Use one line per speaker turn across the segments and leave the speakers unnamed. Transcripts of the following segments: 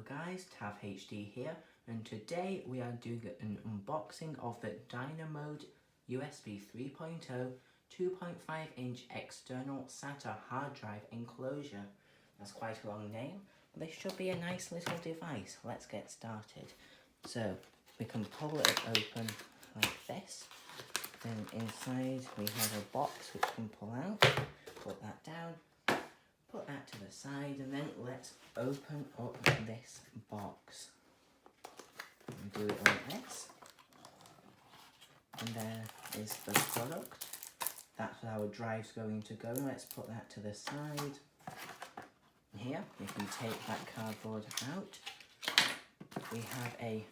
guys, Tav HD here, and today we are doing an unboxing of the Dynamode USB 3.0 2.5 inch external SATA hard drive enclosure. That's quite a long name, but this should be a nice little device. Let's get started. So we can pull it open like this, then inside we have a box which we can pull out, put that down, put that to the side, and then let's open up this box and do it like this. And there is the product. That's where our drive's going to go. Let's put that to the side. Here, if you take that cardboard out, we have a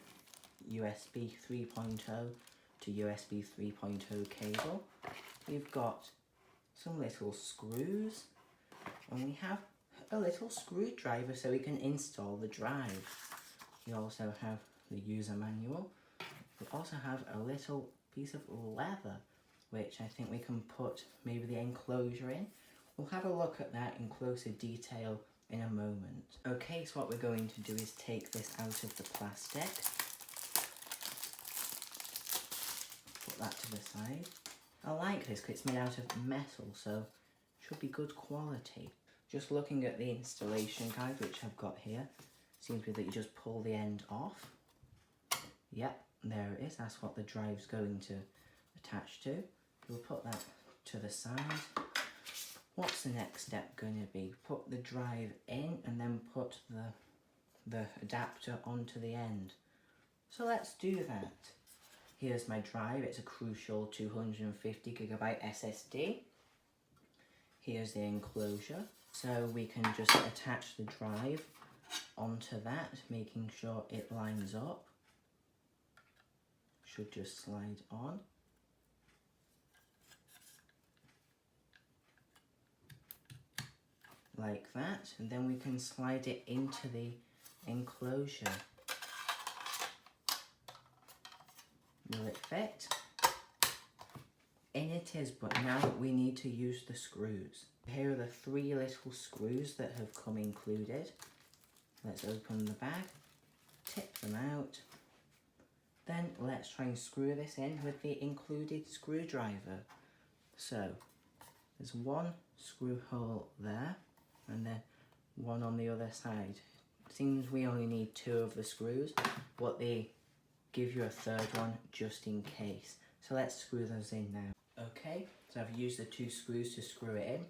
USB 3.0 to USB 3.0 cable. We've got some little screws, and we have a little screwdriver so we can install the drive. We also have the user manual. We also have a little piece of leather, which I think we can put maybe the enclosure in. We'll have a look at that in closer detail in a moment. Okay, so what we're going to do is take this out of the plastic. Put that to the side. I like this because it's made out of metal, so should be good quality. Just looking at the installation guide, which I've got here, seems to be that you just pull the end off. Yep, there it is. That's what the drive's going to attach to. We'll put that to the side. What's the next step going to be? Put the drive in and then put the adapter onto the end. So let's do that. Here's my drive. It's a Crucial 250GB SSD. Here's the enclosure. So we can just attach the drive onto that, making sure it lines up. Should just slide on. Like that, and then we can slide it into the enclosure. Will it fit? In it is, but now we need to use the screws. Here are the 3 little screws that have come included. Let's open the bag, tip them out. Then let's try and screw this in with the included screwdriver. So there's one screw hole there, and then one on the other side. Seems we only need 2 of the screws, but they give you a 3rd one just in case. So let's screw those in now. Okay, so I've used the 2 screws to screw it in.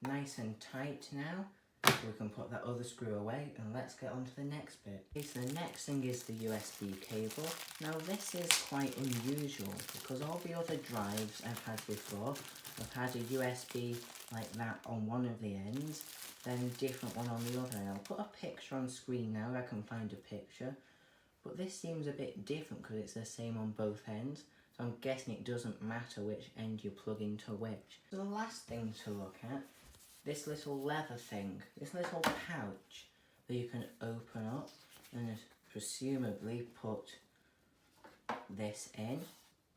Nice and tight now. So we can put that other screw away, and let's get on to the next bit. Okay, so the next thing is the USB cable. Now this is quite unusual because all the other drives I've had before, I've had a USB like that on one of the ends, then a different one on the other end. I'll put a picture on screen now, I can find a picture. But this seems a bit different because it's the same on both ends. So I'm guessing it doesn't matter which end you plug into which. So the last thing to look at, this little leather thing, this little pouch that you can open up and presumably put this in,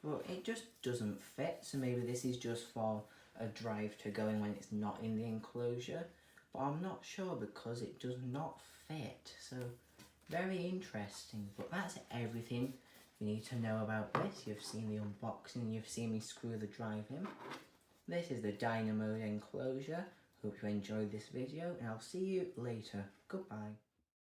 but it just doesn't fit. So maybe this is just for a drive to go in when it's not in the enclosure, but I'm not sure because it does not fit. So very interesting, but that's everything you need to know about this. You've seen the unboxing, you've seen me screw the drive in. This is the Dynamode enclosure. Hope you enjoyed this video, and I'll see you later. Goodbye.